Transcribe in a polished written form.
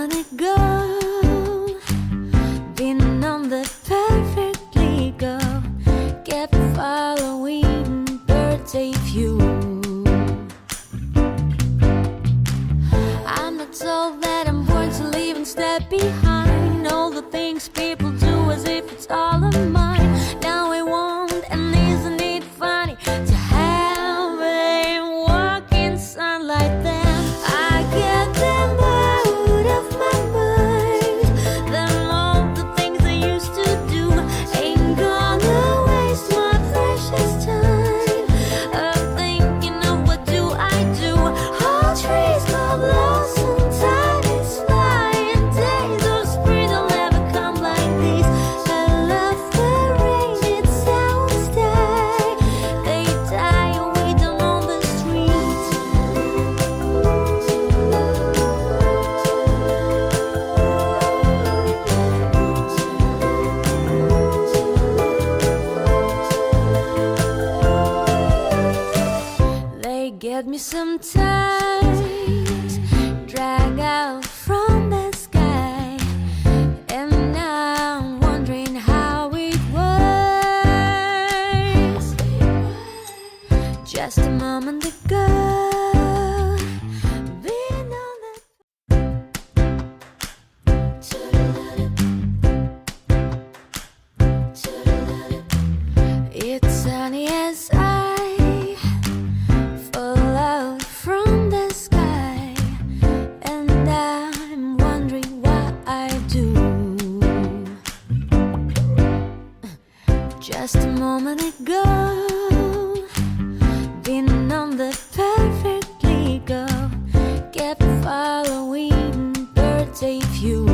moment ago, been on the perfectly go, kept following birthday view. I'm not told that I'm born to leave and step behind all the things people do as if it's all of mine. Now I want, and isn't it funny to have a walk in sunlight? Then I get them out of my mind. Then all the things I used to do ain't gonna waste my precious time of thinking of what do I do. All trees go blossom, time is flying, days of spring don't ever come like these. I love the rain, it sounds die. They die and we don't on the streets. They get me sometimes, drag out from the sky, and now I'm wondering how it was just a moment ago. Been on the it's sunny as I fall out from the sky, and I'm wondering what I do. Just a moment ago, been on the perfectly go, kept following birthday view.